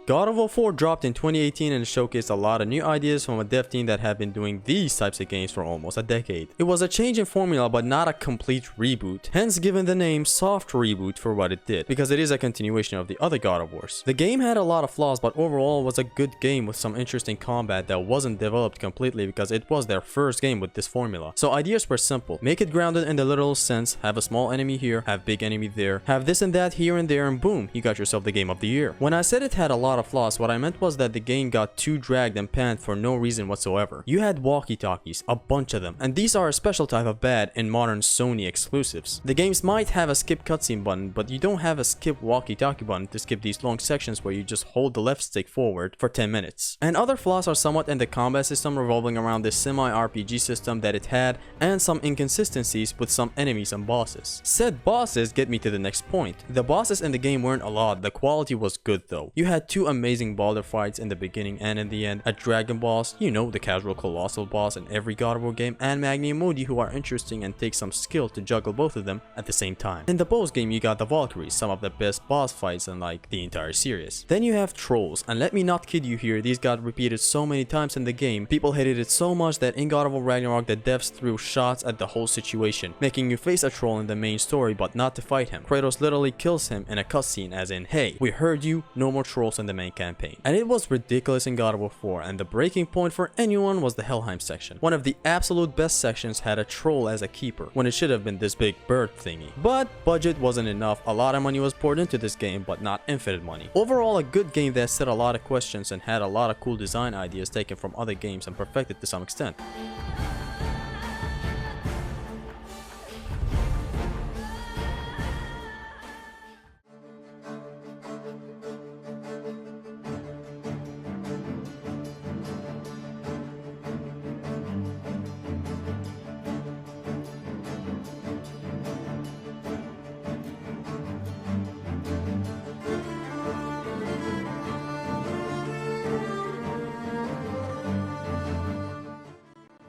God of War 4 dropped in 2018 and showcased a lot of new ideas from a dev team that have been doing these types of games for almost a decade. It was a change in formula but not a complete reboot, hence given the name soft reboot for what it did, because it is a continuation of the other God of Wars. The game had a lot of flaws, but overall was a good game with some interesting combat that wasn't developed completely because it was their first game with this formula. So ideas were simple: make it grounded in the literal sense, have a small enemy here, have big enemy there, have this and that here and there, and boom, you got yourself the game of the year. When I said it had a lot of flaws, what I meant was that the game got too dragged and panned for no reason whatsoever. You had walkie-talkies, a bunch of them, and these are a special type of bad in modern Sony exclusives. The games might have a skip cutscene button, but you don't have a skip walkie-talkie button to skip these long sections where you just hold the left stick forward for 10 minutes. And other flaws are somewhat in the combat system revolving around this semi-RPG system that it had, and some inconsistencies with some enemies and bosses. Said bosses get me to the next point. The bosses in the game weren't a lot, the quality was good though. You had two amazing boulder fights in the beginning and in the end, a dragon boss, you know, the casual colossal boss in every God of War game, and Magni and Moody, who are interesting and take some skill to juggle both of them at the same time. In the boss game, you got the Valkyries, some of the best boss fights in like the entire series. Then you have trolls, and let me not kid you here, these got repeated so many times in the game, people hated it so much that in God of War Ragnarok the devs threw shots at the whole situation, making you face a troll in the main story but not to fight him. Kratos literally kills him in a cutscene as in, hey, we heard you, no more trolls in the main campaign. And it was ridiculous in God of War 4, and the breaking point for anyone was the Helheim section. One of the absolute best sections had a troll as a keeper, when it should have been this big bird thingy. But budget wasn't enough, a lot of money was poured into this game, but not infinite money. Overall, a good game that set a lot of questions and had a lot of cool design ideas taken from other games and perfected to some extent.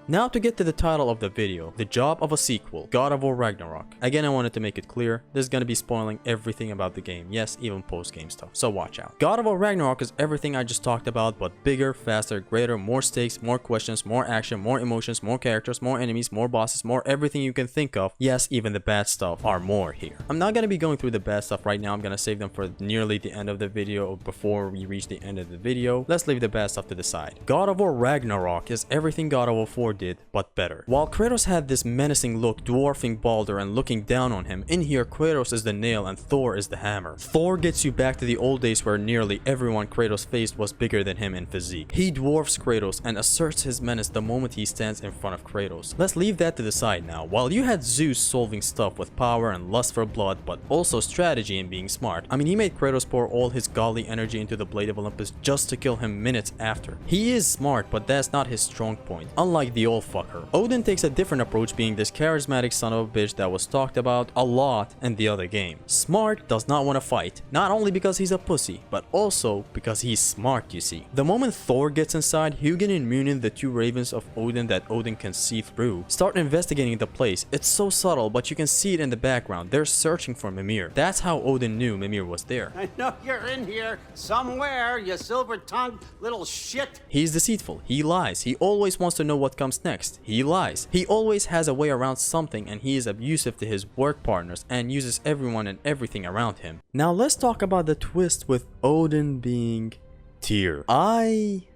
Now to get to the title of the video, the job of a sequel, God of War Ragnarok. Again, I wanted to make it clear, this is gonna be spoiling everything about the game, yes, even post-game stuff, so watch out. God of War Ragnarok is everything I just talked about, but bigger, faster, greater, more stakes, more questions, more action, more emotions, more characters, more enemies, more bosses, more everything you can think of. Yes, even the bad stuff are more here. I'm not gonna be going through the bad stuff right now, I'm gonna save them for nearly the end of the video or before we reach the end of the video. Let's leave the bad stuff to the side. God of War Ragnarok is everything God of War 4 did, but better. While Kratos had this menacing look dwarfing Baldur and looking down on him, in here Kratos is the nail and Thor is the hammer. Thor gets you back to the old days where nearly everyone Kratos faced was bigger than him in physique. He dwarfs Kratos and asserts his menace the moment he stands in front of Kratos. Let's leave that to the side now. While you had Zeus solving stuff with power and lust for blood, but also strategy and being smart. I mean, he made Kratos pour all his godly energy into the Blade of Olympus just to kill him minutes after. He is smart, but that's not his strong point, unlike the old fucker. Odin takes a different approach, being this charismatic son of a bitch that was talked about a lot in the other game. Smart does not want to fight, not only because he's a pussy, but also because he's smart, you see. The moment Thor gets inside, Hugin and Munin, the two ravens of Odin that Odin can see through, start investigating the place. It's so subtle, but you can see it in the background. They're searching for Mimir. That's how Odin knew Mimir was there. I know you're in here somewhere, you silver-tongued little shit. He's deceitful. He lies. He always wants to know what comes next. He lies. He always has a way around something, and he is abusive to his work partners and uses everyone and everything around him. Now let's talk about the twist with Odin being Tyr. I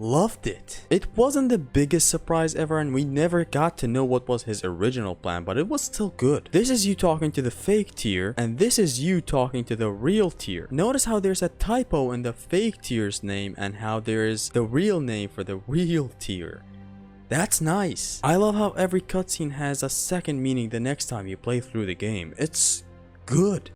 loved it. It wasn't the biggest surprise ever, and we never got to know what was his original plan, but it was still good. This is you talking to the fake Tyr, and this is you talking to the real Tyr. Notice how there's a typo in the fake Tyr's name and how there is the real name for the real Tyr. That's nice. I love how every cutscene has a second meaning the next time you play through the game. It's good.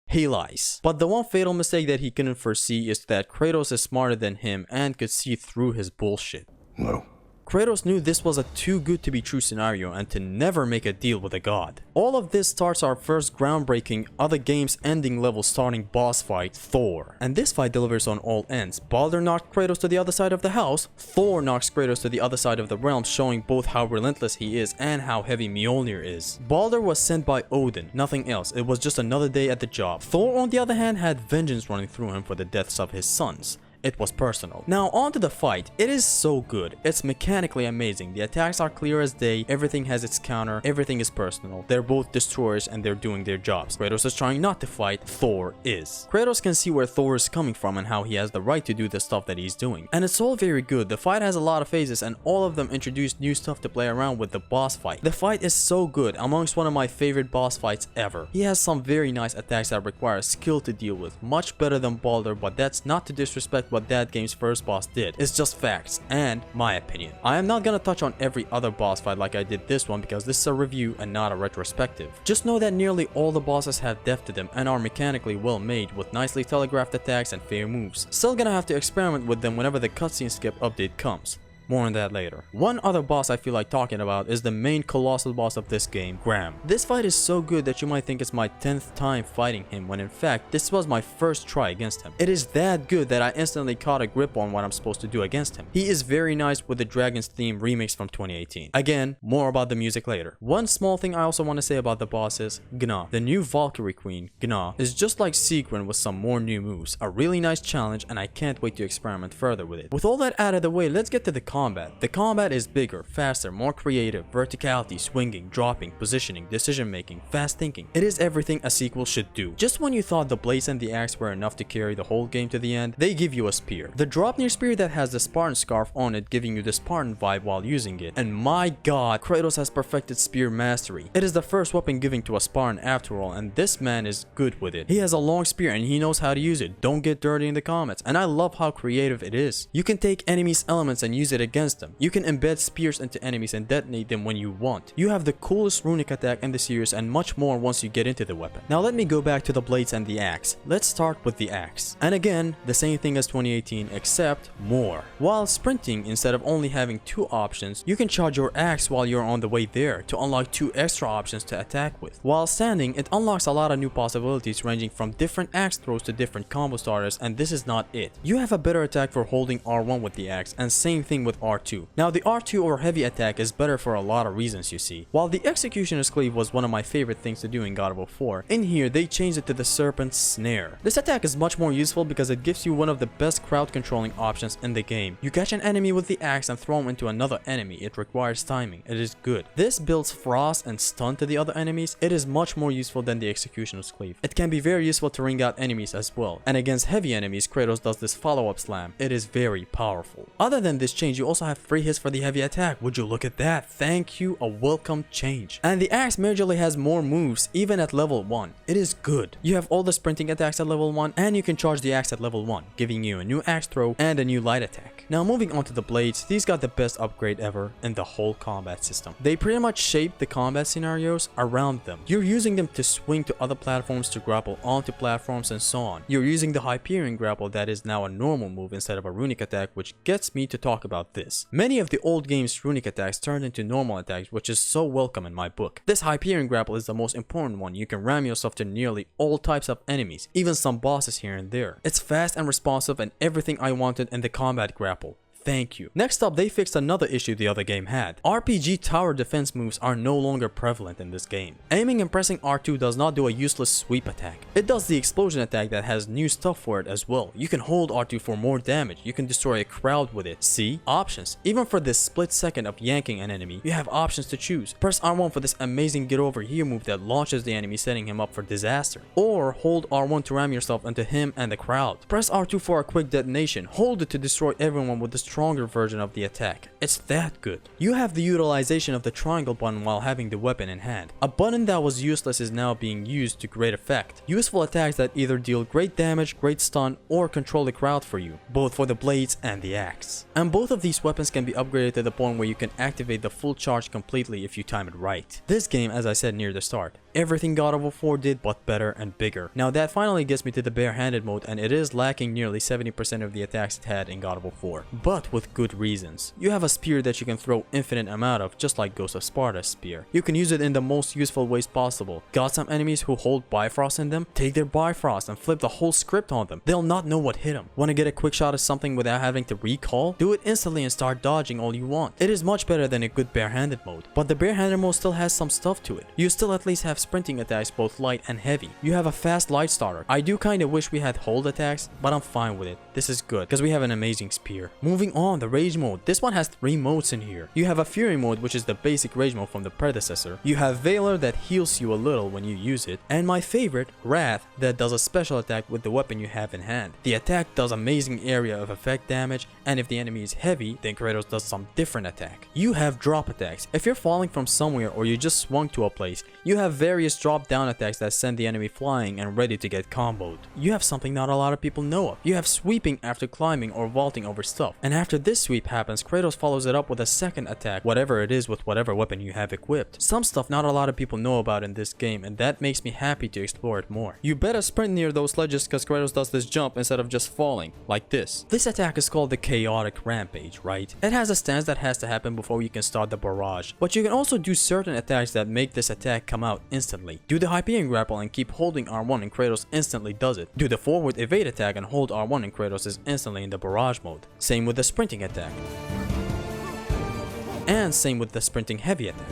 He lies. But the one fatal mistake that he couldn't foresee is that Kratos is smarter than him and could see through his bullshit. No. Kratos knew this was a too good to be true scenario and to never make a deal with a god. All of this starts our first groundbreaking, other game's ending level starting boss fight, Thor. And this fight delivers on all ends. Baldur knocked Kratos to the other side of the house, Thor knocks Kratos to the other side of the realm, showing both how relentless he is and how heavy Mjolnir is. Baldur was sent by Odin, nothing else, it was just another day at the job. Thor on the other hand had vengeance running through him for the deaths of his sons. It was personal. Now on to the fight. It is so good. It's mechanically amazing. The attacks are clear as day. Everything has its counter. Everything is personal. They're both destroyers and they're doing their jobs. Kratos is trying not to fight. Thor is. Kratos can see where Thor is coming from and how he has the right to do the stuff that he's doing. And it's all very good. The fight has a lot of phases and all of them introduce new stuff to play around with the boss fight. The fight is so good. Amongst one of my favorite boss fights ever. He has some very nice attacks that require skill to deal with. Much better than Baldur, but that's not to disrespect what that game's first boss did. It's just facts and my opinion. I am not gonna touch on every other boss fight like I did this one because this is a review and not a retrospective. Just know that nearly all the bosses have depth to them and are mechanically well made with nicely telegraphed attacks and fair moves. Still gonna have to experiment with them whenever the cutscene skip update comes. More on that later. One other boss I feel like talking about is the main colossal boss of this game, Graham. This fight is so good that you might think it's my 10th time fighting him when in fact this was my first try against him. It is that good that I instantly caught a grip on what I'm supposed to do against him. He is very nice with the Dragon's Theme remix from 2018. Again, more about the music later. One small thing I also want to say about the boss is Gna. The new Valkyrie Queen, Gna, is just like Sigrun with some more new moves. A really nice challenge and I can't wait to experiment further with it. With all that out of the way, let's get to the combat. The combat is bigger, faster, more creative, verticality, swinging, dropping, positioning, decision making, fast thinking. It is everything a sequel should do. Just when you thought the blades and the axe were enough to carry the whole game to the end, they give you a spear. The Draupnir spear that has the Spartan scarf on it, giving you the Spartan vibe while using it. And my god, Kratos has perfected spear mastery. It is the first weapon given to a Spartan after all, and this man is good with it. He has a long spear and he knows how to use it. Don't get dirty in the comments. And I love how creative it is. You can take enemies' elements and use it against them. You can embed spears into enemies and detonate them when you want. You have the coolest runic attack in the series and much more once you get into the weapon. Now let me go back to the blades and the axe. Let's start with the axe. And again, the same thing as 2018 except more. While sprinting, instead of only having 2 options, you can charge your axe while you're on the way there to unlock 2 extra options to attack with. While standing, it unlocks a lot of new possibilities ranging from different axe throws to different combo starters, and this is not it. You have a better attack for holding R1 with the axe and same thing with R2. Now the R2 or heavy attack is better for a lot of reasons you see. While the Executioner's Cleave was one of my favorite things to do in God of War 4, in here they changed it to the Serpent's Snare. This attack is much more useful because it gives you one of the best crowd controlling options in the game. You catch an enemy with the axe and throw him into another enemy. It requires timing. It is good. This builds frost and stun to the other enemies. It is much more useful than the Executioner's Cleave. It can be very useful to ring out enemies as well. And against heavy enemies, Kratos does this follow-up slam. It is very powerful. Other than this change, you also have free hits for the heavy attack. Would you look at that? Thank you, a welcome change. And the axe majorly has more moves even at level 1. It is good. You have all the sprinting attacks at level 1 and you can charge the axe at level 1, giving you a new axe throw and a new light attack. Now moving on to the blades, these got the best upgrade ever in the whole combat system. They pretty much shape the combat scenarios around them. You're using them to swing to other platforms, to grapple onto platforms and so on. You're using the Hyperion grapple that is now a normal move instead of a runic attack, which gets me to talk about this. Many of the old game's runic attacks turned into normal attacks, which is so welcome in my book. This Hyperion grapple is the most important one. You can ram yourself to nearly all types of enemies, even some bosses here and there. It's fast and responsive and everything I wanted in the combat grapple. Thank you. Next up, they fixed another issue the other game had. RPG tower defense moves are no longer prevalent in this game. Aiming and pressing R2 does not do a useless sweep attack. It does the explosion attack that has new stuff for it as well. You can hold R2 for more damage. You can destroy a crowd with it. See? Options. Even for this split second of yanking an enemy, you have options to choose. Press R1 for this amazing get over here move that launches the enemy, setting him up for disaster. Or hold R1 to ram yourself into him and the crowd. Press R2 for a quick detonation. Hold it to destroy everyone with the stronger version of the attack. It's that good. You have the utilization of the triangle button while having the weapon in hand. A button that was useless is now being used to great effect. Useful attacks that either deal great damage, great stun, or control the crowd for you, both for the blades and the axe. And both of these weapons can be upgraded to the point where you can activate the full charge completely if you time it right. This game, as I said near the start, everything God of War 4 did but better and bigger. Now that finally gets me to the barehanded mode, and it is lacking nearly 70% of the attacks it had in God of War 4. But but with good reasons. You have a spear that you can throw infinite amount of, just like Ghost of Sparta's spear. You can use it in the most useful ways possible. Got some enemies who hold Bifrost in them? Take their Bifrost and flip the whole script on them. They'll not know what hit them. Want to get a quick shot at something without having to recall? Do it instantly and start dodging all you want. It is much better than a good barehanded mode, but the barehanded mode still has some stuff to it. You still at least have sprinting attacks, both light and heavy. You have a fast light starter. I do kinda wish we had hold attacks, but I'm fine with it. This is good, because we have an amazing spear. Moving on, the rage mode. This one has 3 modes in here. You have a fury mode, which is the basic rage mode from the predecessor. You have Valor that heals you a little when you use it, and my favorite, Wrath, that does a special attack with the weapon you have in hand. The attack does amazing area of effect damage, and if the enemy is heavy, then Kratos does some different attack. You have drop attacks. If you're falling from somewhere or you just swung to a place, you have various drop down attacks that send the enemy flying and ready to get comboed. You have something not a lot of people know of. You have sweeping after climbing or vaulting over stuff, and after this sweep happens, Kratos follows it up with a second attack, whatever it is, with whatever weapon you have equipped. Some stuff not a lot of people know about in this game, and that makes me happy to explore it more. You better sprint near those ledges because Kratos does this jump instead of just falling, like this. This attack is called the Chaotic Rampage, right? It has a stance that has to happen before you can start the barrage, but you can also do certain attacks that make this attack come out instantly. Do the Hyperion Grapple and keep holding R1 and Kratos instantly does it. Do the forward evade attack and hold R1 and Kratos is instantly in the barrage mode. Same with the sprinting attack. And same with the sprinting heavy attack.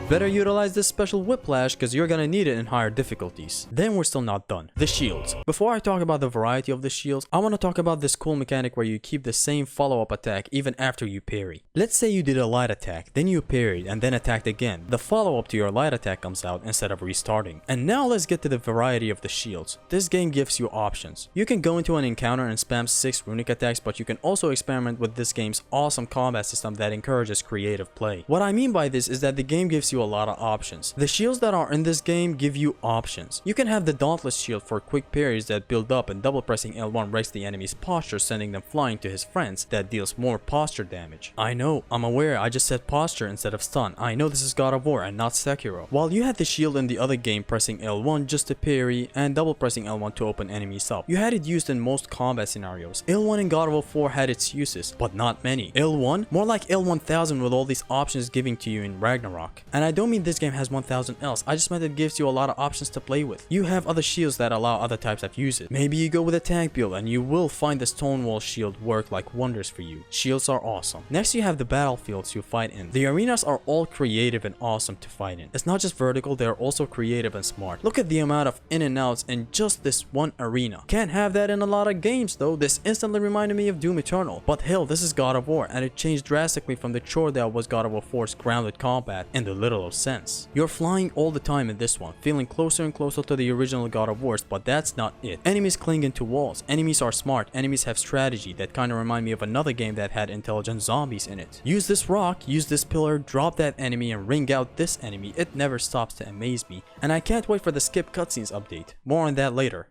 Better utilize this special whiplash because you're gonna need it in higher difficulties. Then we're still not done. The shields. Before I talk about the variety of the shields, I want to talk about this cool mechanic where you keep the same follow-up attack even after you parry. Let's say you did a light attack, then you parried and then attacked again. The follow-up to your light attack comes out instead of restarting. And now let's get to the variety of the shields. This game gives you options. You can go into an encounter and spam 6 runic attacks, but you can also experiment with this game's awesome combat system that encourages creative play. What I mean by this is that the game gives you a lot of options. The shields that are in this game give you options. You can have the Dauntless shield for quick parries that build up, and double pressing L1 wrecks the enemy's posture, sending them flying to his friends. That deals more posture damage. I know, I'm aware, I just said posture instead of stun. I know this is God of War and not Sekiro. While you had the shield in the other game pressing L1 just to parry and double pressing L1 to open enemies up. You had it used in most combat scenarios. L1 in God of War 4 had its uses, but not many. L1? More like L1000 with all these options giving to you in Ragnarok. And I don't mean this game has 1000 else, I just meant it gives you a lot of options to play with. You have other shields that allow other types of uses. Maybe you go with a tank build and you will find the Stonewall shield work like wonders for you. Shields are awesome. Next you have the battlefields you fight in. The arenas are all creative and awesome to fight in. It's not just vertical, they're also creative and smart. Look at the amount of in and outs in just this one arena. Can't have that in a lot of games though. This instantly reminded me of Doom Eternal. But hell, this is God of War and it changed drastically from the chore that was God of War 4's grounded combat in the literal sense. You're flying all the time in this one, feeling closer and closer to the original God of Wars, but that's not it. Enemies cling into walls, enemies are smart, enemies have strategy that kinda remind me of another game that had intelligent zombies in it. Use this rock, use this pillar, drop that enemy and ring out this enemy. It never stops to amaze me, and I can't wait for the skip cutscenes update. More on that later.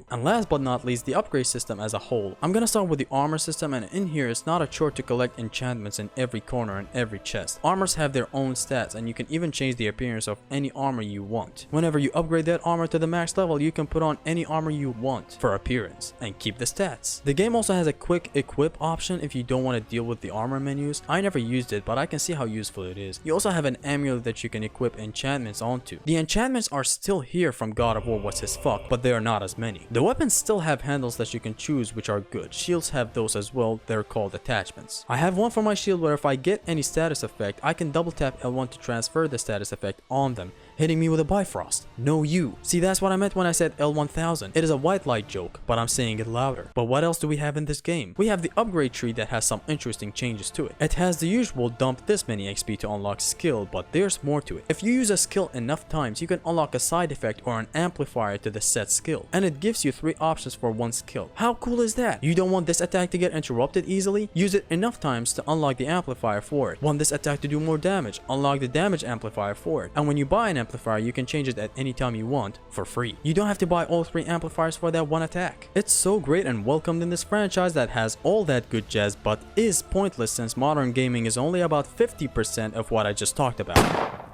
And last but not least, the upgrade system as a whole. I'm gonna start with the armor system, and in here it's not a chore to collect enchantments in every corner and every chest. Armors have their own stats and you can even change the appearance of any armor you want. Whenever you upgrade that armor to the max level, you can put on any armor you want for appearance and keep the stats. The game also has a quick equip option if you don't want to deal with the armor menus. I never used it, but I can see how useful it is. You also have an amulet that you can equip enchantments onto. The enchantments are still here from God of War What's His Fuck, but they are not as many. The weapons still have handles that you can choose, which are good. Shields have those as well, they're called attachments. I have one for my shield where if I get any status effect, I can double tap L1 to transfer the status effect on them, hitting me with a Bifrost. No you. See, that's what I meant when I said L1000. It is a white light joke, but I'm saying it louder. But what else do we have in this game? We have the upgrade tree that has some interesting changes to it. It has the usual dump this many XP to unlock skill, but there's more to it. If you use a skill enough times, you can unlock a side effect or an amplifier to the set skill, and it gives you 3 options for one skill. How cool is that? You don't want this attack to get interrupted easily? Use it enough times to unlock the amplifier for it. Want this attack to do more damage? Unlock the damage amplifier for it. And when you buy an amplifier, you can change it at any time you want for free. You don't have to buy all 3 amplifiers for that one attack. It's so great and welcomed in this franchise that has all that good jazz, but is pointless since modern gaming is only about 50% of what I just talked about.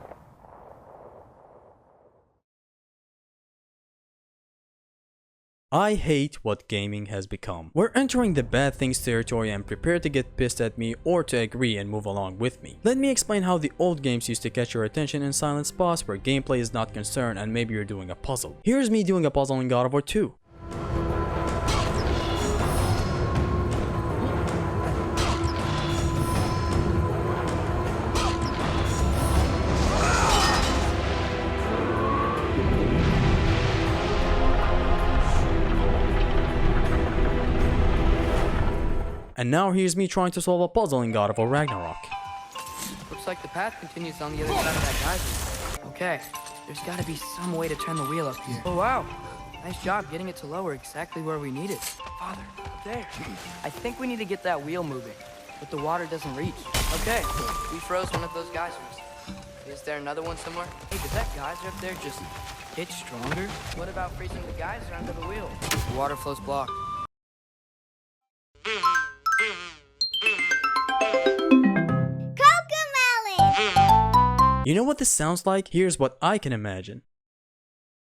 I hate what gaming has become. We're entering the bad things territory and prepare to get pissed at me or to agree and move along with me. Let me explain how the old games used to catch your attention in silent spots where gameplay is not concerned and maybe you're doing a puzzle. Here's me doing a puzzle in God of War 2. And now here's me trying to solve a puzzle in God of War Ragnarok. Looks like the path continues on the other side of that geyser. Okay, there's gotta be some way to turn the wheel up here. Oh wow, nice job getting it to lower exactly where we need it. Father, up there. I think we need to get that wheel moving, but the water doesn't reach. Okay, we froze one of those geysers. Is there another one somewhere? Hey, did that geyser up there just get stronger? What about freezing the geyser under the wheel? The water flow's blocked. You know what this sounds like? Here's what I can imagine.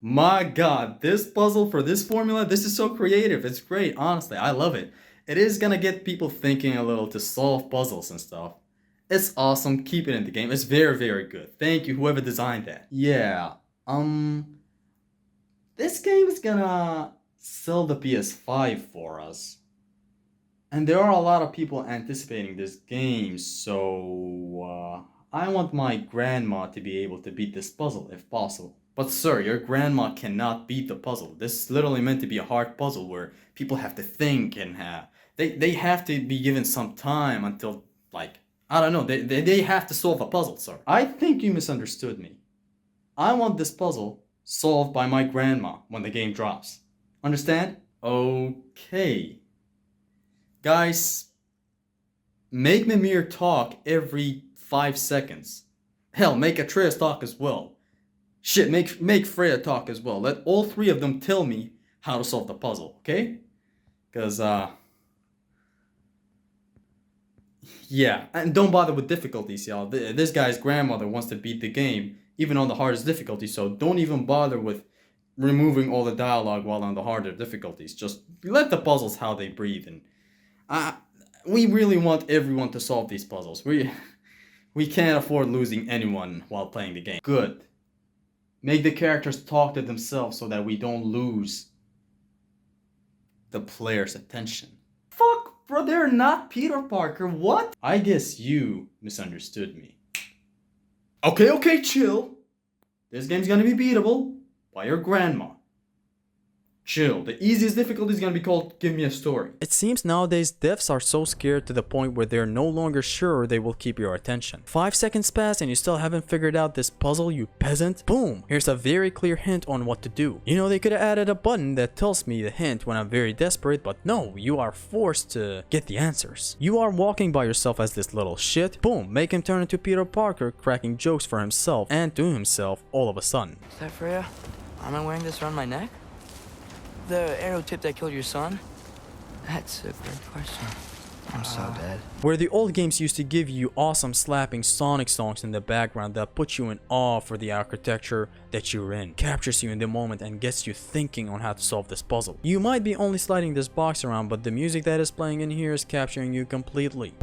My god, this puzzle for this formula, this is so creative. It's great, honestly, I love it. It is gonna get people thinking a little to solve puzzles and stuff. It's awesome, keep it in the game. It's very, very good. Thank you, whoever designed that. Yeah, this game is gonna sell the PS5 for us. And there are a lot of people anticipating this game, so I want my grandma to be able to beat this puzzle if possible. But sir, your grandma cannot beat the puzzle. This is literally meant to be a hard puzzle where people have to think and they have to be given some time until, like, I don't know, they have to solve a puzzle, sir. I think you misunderstood me. I want this puzzle solved by my grandma when the game drops. Understand? Okay. Guys, make Mimir talk every 5 seconds. Hell, make Atreus talk as well. Shit, make Freya talk as well. Let all three of them tell me how to solve the puzzle, okay? Because, yeah, and don't bother with difficulties, y'all. This guy's grandmother wants to beat the game, even on the hardest difficulty, so don't even bother with removing all the dialogue while on the harder difficulties. Just let the puzzles how they breathe, and we really want everyone to solve these puzzles. We can't afford losing anyone while playing the game. Good. Make the characters talk to themselves so that we don't lose the player's attention. Fuck, bro, they're not Peter Parker, what? I guess you misunderstood me. Okay, chill. This game's gonna be beatable by your grandma. Chill. The easiest difficulty is gonna be called Give Me a Story. It seems nowadays devs are so scared to the point where they're no longer sure they will keep your attention. 5 seconds pass and you still haven't figured out this puzzle, you peasant? Boom! Here's a very clear hint on what to do. You know, they could have added a button that tells me the hint when I'm very desperate, but no, you are forced to get the answers. You are walking by yourself as this little shit. Boom! Make him turn into Peter Parker, cracking jokes for himself and to himself all of a sudden. Is that Freya? Am I wearing this around my neck? The arrow tip that killed your son? That's a great question. I'm so dead. Where the old games used to give you awesome slapping Sonic songs in the background that put you in awe for the architecture that you're in, captures you in the moment and gets you thinking on how to solve this puzzle. You might be only sliding this box around, but the music that is playing in here is capturing you completely.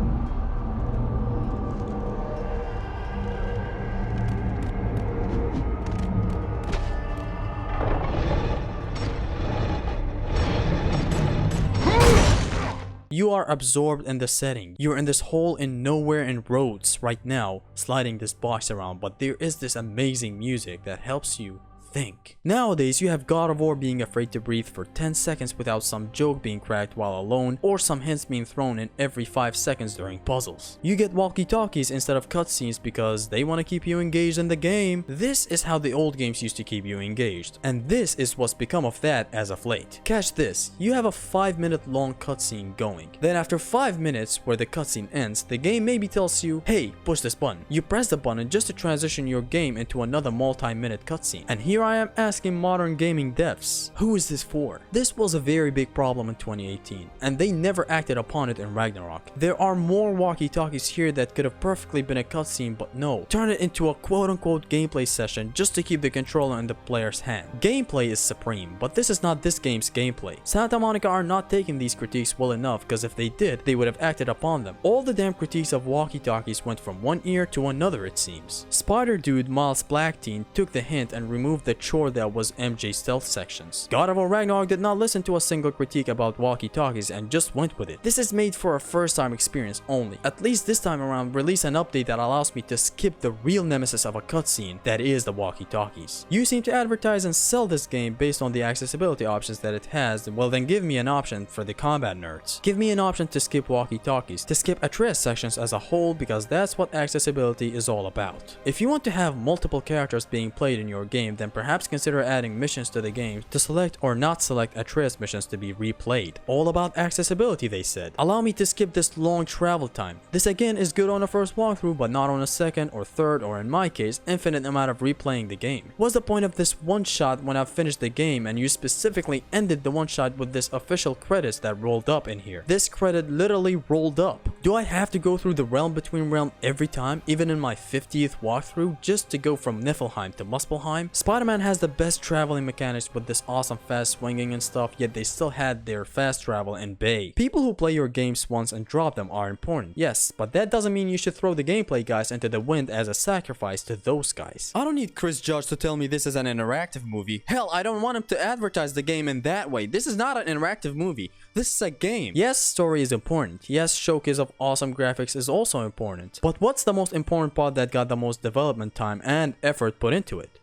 You are absorbed in the setting. You're in this hole in nowhere in Rhodes right now, sliding this box around, but there is this amazing music that helps you think. Nowadays, you have God of War being afraid to breathe for 10 seconds without some joke being cracked while alone, or some hints being thrown in every 5 seconds during puzzles. You get walkie-talkies instead of cutscenes because they want to keep you engaged in the game. This is how the old games used to keep you engaged, and this is what's become of that as of late. Catch this, you have a 5-minute long cutscene going. Then after 5 minutes where the cutscene ends, the game maybe tells you, hey, push this button. You press the button just to transition your game into another multi-minute cutscene. And here I am asking modern gaming devs, who is this for? This was a very big problem in 2018, and they never acted upon it in Ragnarok. There are more walkie-talkies here that could have perfectly been a cutscene, but no. Turn it into a quote-unquote gameplay session just to keep the controller in the player's hand. Gameplay is supreme, but this is not this game's gameplay. Santa Monica are not taking these critiques well enough, because if they did, they would have acted upon them. All the damn critiques of walkie-talkies went from one ear to another, it seems. Spider Dude Miles Blackteen took the hint and removed the chore that was MJ stealth sections. God of War Ragnarok did not listen to a single critique about walkie-talkies and just went with it. This is made for a first-time experience only. At least this time around, release an update that allows me to skip the real nemesis of a cutscene, that is the walkie-talkies. You seem to advertise and sell this game based on the accessibility options that it has, well then give me an option for the combat nerds. Give me an option to skip walkie-talkies, to skip Atreus sections as a whole, because that's what accessibility is all about. If you want to have multiple characters being played in your game, then perhaps consider adding missions to the game to select or not select Atreus missions to be replayed. All about accessibility, they said. Allow me to skip this long travel time. This again is good on a first walkthrough, but not on a second or third, or in my case, infinite amount of replaying the game. What's the point of this one shot when I've finished the game and you specifically ended the one shot with this official credits that rolled up in here? This credit literally rolled up. Do I have to go through the realm between realm every time, even in my 50th walkthrough, just to go from Niflheim to Muspelheim? Spider-Man has the best traveling mechanics with this awesome fast swinging and stuff, yet they still had their fast travel in Bay. People who play your games once and drop them are important, yes, but that doesn't mean you should throw the gameplay guys into the wind as a sacrifice to those guys. I don't need Chris Judge to tell me this is an interactive movie. Hell, I don't want him to advertise the game in that way. This is not an interactive movie. This is a game. Yes, story is important. Yes, showcase of awesome graphics is also important. But what's the most important part that got the most development time and effort put into it?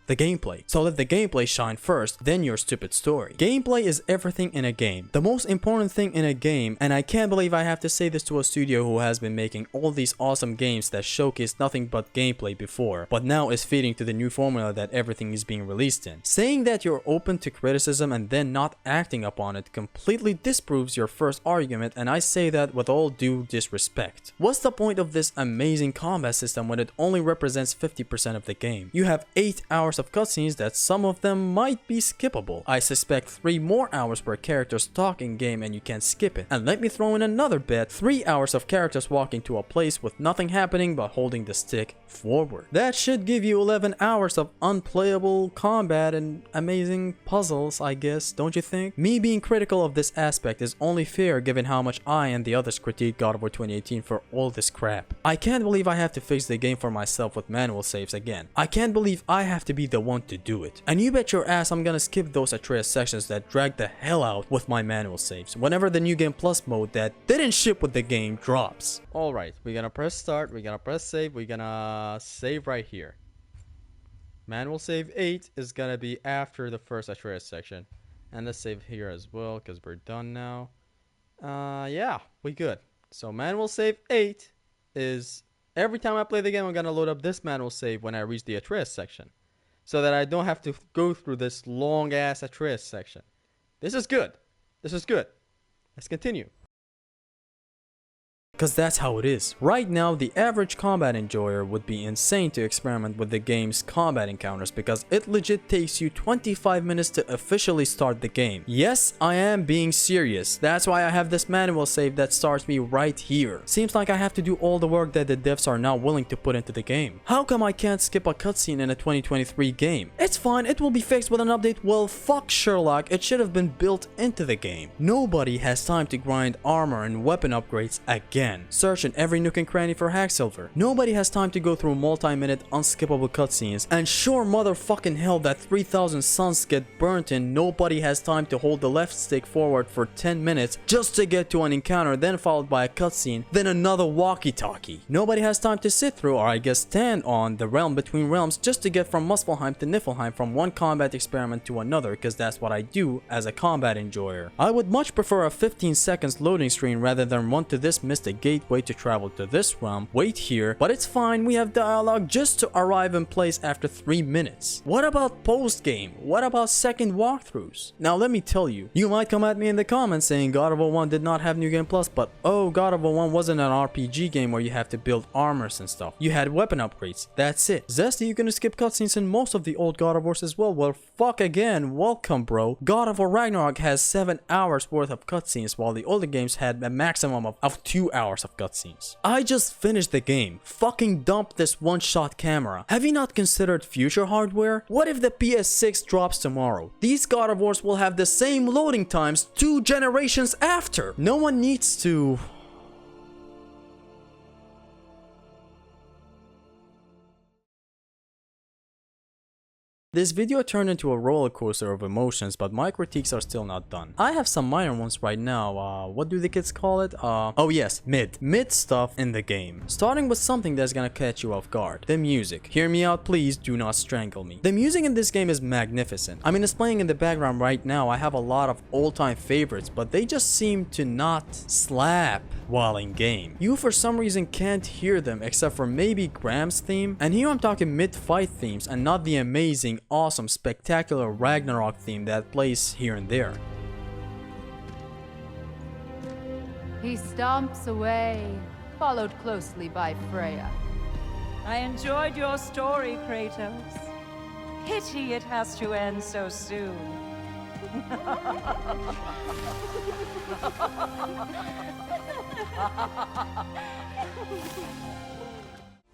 The gameplay. So let the gameplay shine first, then your stupid story. Gameplay is everything in a game. The most important thing in a game, and I can't believe I have to say this to a studio who has been making all these awesome games that showcase nothing but gameplay before, but now is feeding to the new formula that everything is being released in. Saying that you're open to criticism and then not acting upon it completely disproves your first argument, and I say that with all due disrespect. What's the point of this amazing combat system when it only represents 50% of the game? You have 8 hours of cutscenes that some of them might be skippable. I suspect 3 more hours per character's talk in game and you can skip it. And let me throw in another bet, 3 hours of characters walking to a place with nothing happening but holding the stick forward. That should give you 11 hours of unplayable combat and amazing puzzles, I guess, don't you think? Me being critical of this aspect is only fair given how much I and the others critique God of War 2018 for all this crap. I can't believe I have to fix the game for myself with manual saves again. I can't believe I have to be the one to do it. And you bet your ass I'm gonna skip those Atreus sections that drag the hell out with my manual saves whenever the New Game Plus mode that didn't ship with the game drops. Alright, we're gonna press start, we're gonna press save, we're gonna save right here. Manual save 8 is gonna be after the first Atreus section. And let's save here as well because we're done now. Yeah, we good. So manual save 8 is every time I play the game I'm gonna load up this manual save when I reach the Atreus section, so that I don't have to go through this long ass Atreus section. This is good. This is good. Let's continue. Because that's how it is. Right now, the average combat enjoyer would be insane to experiment with the game's combat encounters because it legit takes you 25 minutes to officially start the game. Yes, I am being serious. That's why I have this manual save that starts me right here. Seems like I have to do all the work that the devs are not willing to put into the game. How come I can't skip a cutscene in a 2023 game? It's fine, it will be fixed with an update. Well, fuck Sherlock, it should have been built into the game. Nobody has time to grind armor and weapon upgrades again. Search in every nook and cranny for Hacksilver. Nobody has time to go through multi-minute unskippable cutscenes, and sure motherfucking hell that 3000 suns get burnt in, nobody has time to hold the left stick forward for 10 minutes just to get to an encounter, then followed by a cutscene, then another walkie-talkie. Nobody has time to sit through, or I guess stand on, the realm between realms just to get from Muspelheim to Niflheim from one combat experiment to another, because that's what I do as a combat enjoyer. I would much prefer a 15 seconds loading screen rather than run to this mystic the gateway to travel to this realm, wait here, but it's fine, we have dialogue just to arrive in place after 3 minutes. What about post-game? What about second walkthroughs? Now let me tell you, you might come at me in the comments saying God of War 1 did not have New Game Plus, but oh, God of War 1 wasn't an RPG game where you have to build armors and stuff. You had weapon upgrades, that's it. Zesty, you're gonna skip cutscenes in most of the old God of Wars as well. Well, fuck again, welcome bro. God of War Ragnarok has 7 hours worth of cutscenes while the older games had a maximum of 2 hours of cutscenes. I just finished the game. Fucking dump this one-shot camera. Have you not considered future hardware? What if the PS6 drops tomorrow? These God of Wars will have the same loading times 2 generations after. No one needs to... This video turned into a roller coaster of emotions, but my critiques are still not done. I have some minor ones right now. What do the kids call it? Oh yes, mid stuff in the game. Starting with something that's gonna catch you off guard. The music. Hear me out, please, do not strangle me. The music in this game is magnificent. I mean, it's playing in the background right now. I have a lot of old-time favorites, but they just seem to not slap while in game. You for some reason can't hear them except for maybe Graham's theme. And here I'm talking mid-fight themes and not the amazing, awesome, spectacular Ragnarok theme that plays here and there. He stomps away, followed closely by Freya. I enjoyed your story, Kratos. Pity it has to end so soon.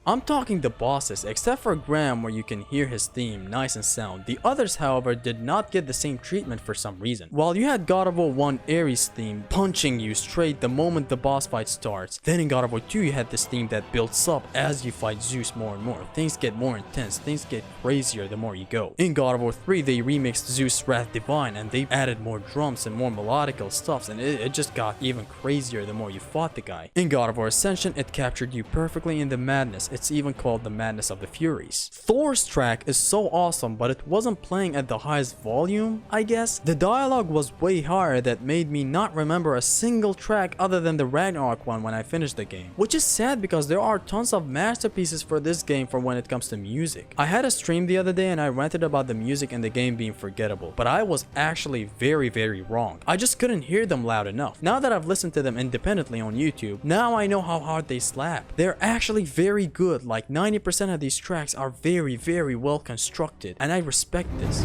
I'm talking the bosses, except for Graham where you can hear his theme nice and sound. The others, however, did not get the same treatment for some reason. While you had God of War 1 Ares theme punching you straight the moment the boss fight starts, then in God of War 2 you had this theme that builds up as you fight Zeus more and more. Things get more intense, things get crazier the more you go. In God of War 3 they remixed Zeus Wrath Divine and they added more drums and more melodical stuffs, and it just got even crazier the more you fought the guy. In God of War Ascension it captured you perfectly in the madness. It's even called the Madness of the Furies. Thor's track is so awesome, but it wasn't playing at the highest volume, I guess. The dialogue was way higher that made me not remember a single track other than the Ragnarok one when I finished the game. Which is sad because there are tons of masterpieces for this game for when it comes to music. I had a stream the other day and I ranted about the music in the game being forgettable, but I was actually very wrong. I just couldn't hear them loud enough. Now that I've listened to them independently on YouTube, now I know how hard they slap. They're actually very good. Like 90% of these tracks are very well constructed, and I respect this.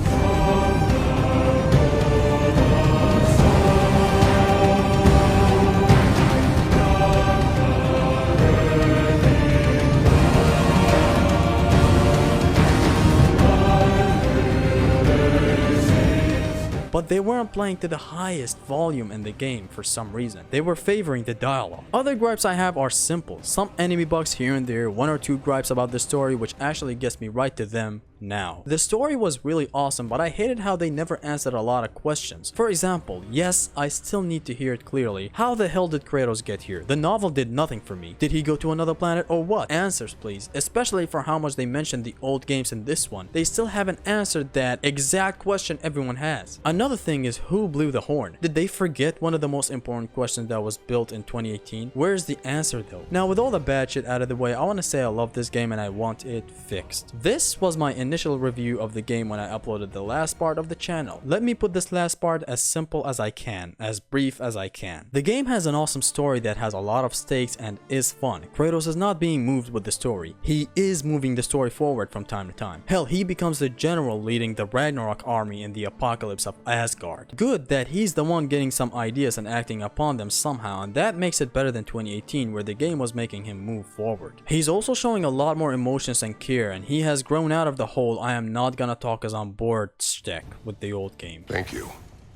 But they weren't playing to the highest volume in the game for some reason. They were favoring the dialogue. Other gripes I have are simple. Some enemy bugs here and there, 1 or 2 gripes about the story, which actually gets me right to them now. The story was really awesome, but I hated how they never answered a lot of questions. For example, yes, I still need to hear it clearly. How the hell did Kratos get here? The novel did nothing for me. Did he go to another planet or what? Answers please, especially for how much they mentioned the old games in this one. They still haven't answered that exact question everyone has. Another thing is, who blew the horn? Did they forget one of the most important questions that was built in 2018? Where's the answer though? Now with all the bad shit out of the way, I want to say I love this game and I want it fixed. This was my initial review of the game when I uploaded the last part of the channel. Let me put this last part as simple as I can, as brief as I can. The game has an awesome story that has a lot of stakes and is fun. Kratos is not being moved with the story. He is moving the story forward from time to time. Hell, he becomes the general leading the Ragnarok army in the apocalypse of Asgard. Good that he's the one getting some ideas and acting upon them somehow, and that makes it better than 2018 where the game was making him move forward. He's also showing a lot more emotions and care, and he has grown out of the whole I am not gonna talk as on board shtick with the old game. Thank you.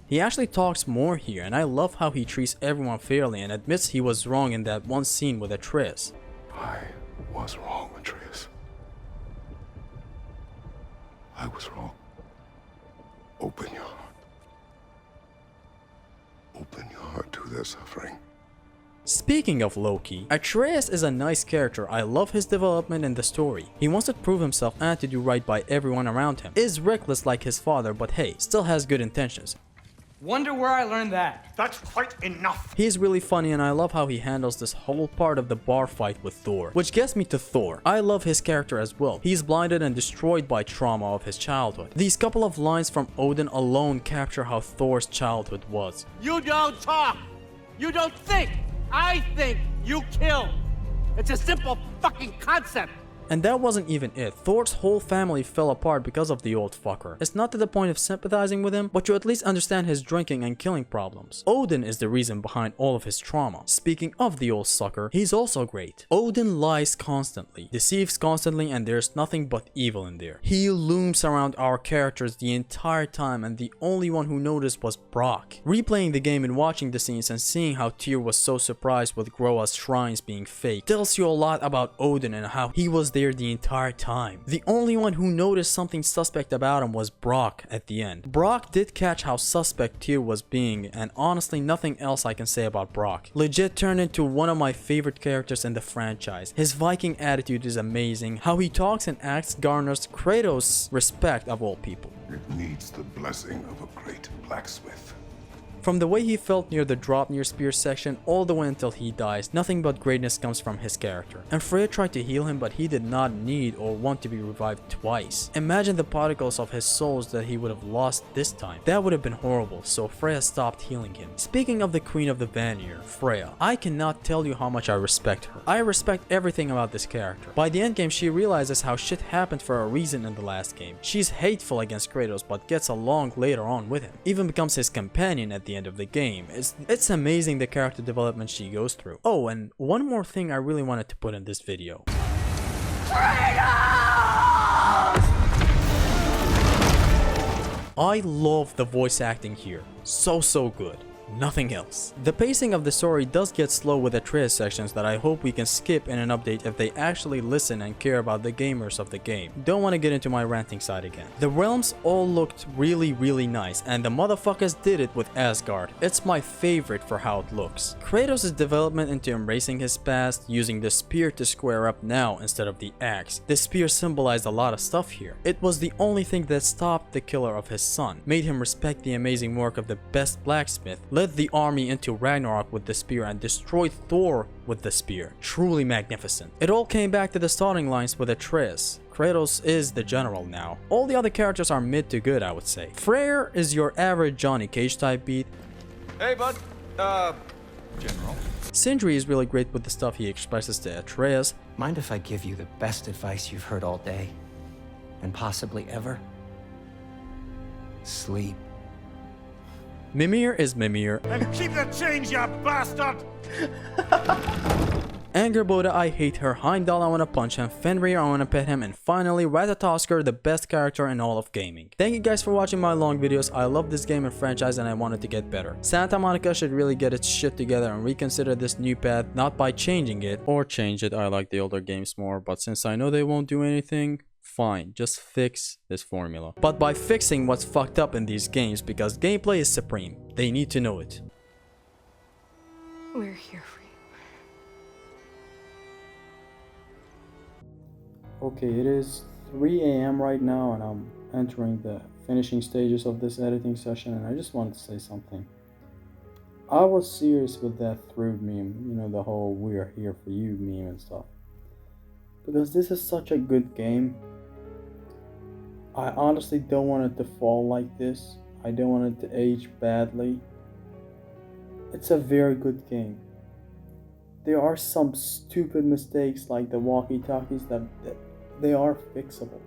He actually talks more here, and I love how he treats everyone fairly and admits he was wrong in that one scene with Atreus. I was wrong, Atreus. I was wrong. Open your heart. Open your heart to their suffering. Speaking of Loki, Atreus is a nice character. I love his development in the story. He wants to prove himself and to do right by everyone around him. Is reckless like his father, but hey, still has good intentions. Wonder where I learned that. That's quite enough. He's really funny, and I love how he handles this whole part of the bar fight with Thor. Which gets me to Thor. I love his character as well. He's blinded and destroyed by trauma of his childhood. These couple of lines from Odin alone capture how Thor's childhood was. You don't talk. You don't think. I think. You kill. It's a simple fucking concept. And that wasn't even it. Thor's whole family fell apart because of the old fucker. It's not to the point of sympathizing with him, but you at least understand his drinking and killing problems. Odin is the reason behind all of his trauma. Speaking of the old sucker, he's also great. Odin lies constantly, deceives constantly, and there's nothing but evil in there. He looms around our characters the entire time, and the only one who noticed was Brock. Replaying the game and watching the scenes and seeing how Tyr was so surprised with Groa's shrines being fake tells you a lot about Odin and how he was there the entire time. The only one who noticed something suspect about him was Brock at the end. Brock did catch how suspect Tyr was being, and honestly nothing else I can say about Brock. Legit turned into one of my favorite characters in the franchise. His Viking attitude is amazing. How he talks and acts garners Kratos' respect of all people. It needs the blessing of a great blacksmith. From the way he felt near the Draupnir spear section all the way until he dies, nothing but greatness comes from his character. And Freya tried to heal him, but he did not need or want to be revived twice. Imagine the particles of his souls that he would have lost this time. That would have been horrible, so Freya stopped healing him. Speaking of the Queen of the Vanir, Freya, I cannot tell you how much I respect her. I respect everything about this character. By the endgame, she realizes how shit happened for a reason in the last game. She's hateful against Kratos, but gets along later on with him. Even becomes his companion at the end of the game. It's amazing the character development she goes through. Oh, and one more thing I really wanted to put in this video. I love the voice acting here. So good. Nothing else. The pacing of the story does get slow with the Atreus sections that I hope we can skip in an update if they actually listen and care about the gamers of the game. Don't want to get into my ranting side again. The realms all looked really nice, and the motherfuckers did it with Asgard. It's my favorite for how it looks. Kratos' development into embracing his past, using the spear to square up now instead of the axe. The spear symbolized a lot of stuff here. It was the only thing that stopped the killer of his son, made him respect the amazing work of the best blacksmith, led the army into Ragnarok with the spear, and destroyed Thor with the spear. Truly magnificent. It all came back to the starting lines with Atreus. Kratos is the general now. All the other characters are mid to good, I would say. Freyr is your average Johnny Cage type beat. Hey bud, General. Sindri is really great with the stuff he expresses to Atreus. Mind if I give you the best advice you've heard all day? And possibly ever? Sleep. Mimir is Mimir. And keep the change, you bastard! Angerboda, I hate her. Heimdall, I wanna punch him. Fenrir, I wanna pet him. And finally, Ratatoskr, the best character in all of gaming. Thank you guys for watching my long videos. I love this game and franchise, and I want it to get better. Santa Monica should really get its shit together and reconsider this new path, not by changing it or change it. I like the older games more, but since I know they won't do anything, fine, just fix this formula. But by fixing what's fucked up in these games, because gameplay is supreme. They need to know it. We're here for you. Okay, it is 3 a.m. right now, and I'm entering the finishing stages of this editing session, and I just wanted to say something. I was serious with that Through meme, you know, the whole "we're here for you" meme and stuff. Because this is such a good game. I honestly don't want it to fall like this. I don't want it to age badly. It's a very good game. There are some stupid mistakes like the walkie-talkies that they are fixable.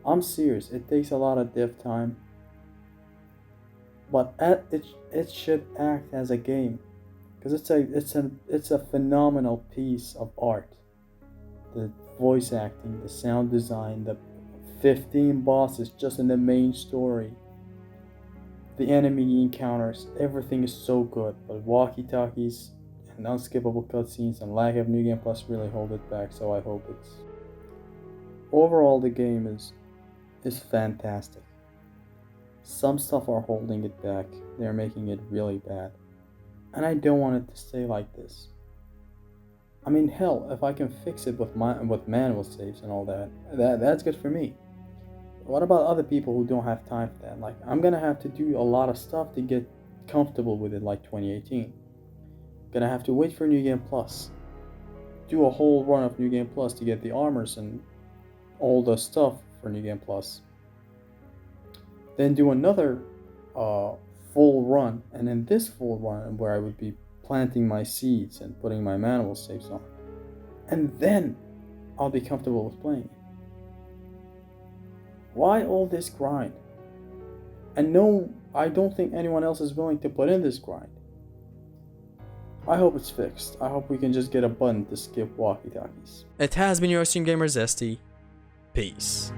I'm serious, it takes a lot of dev time. But it should act as a game. Because it's a phenomenal piece of art. The voice acting, the sound design, the 15 bosses just in the main story, the enemy encounters, everything is so good. But walkie-talkies and unskippable cutscenes and lack of New Game Plus really hold it back, so I hope it's... Overall, the game is fantastic. Some stuff are holding it back, they're making it really bad. And I don't want it to stay like this. I mean, hell, if I can fix it with manual saves and all that's good for me. What about other people who don't have time for that? Like, I'm gonna have to do a lot of stuff to get comfortable with it like 2018. Gonna have to wait for New Game Plus. Do a whole run of New Game Plus to get the armors and all the stuff for New Game Plus. Then do another full run, and in this full run where I would be planting my seeds and putting my manual saves on, and then I'll be comfortable with playing it. Why all this grind? And no, I don't think anyone else is willing to put in this grind. I hope it's fixed. I hope we can just get a button to skip walkie-talkies. It has been your Stream Gamer Zesty. Peace.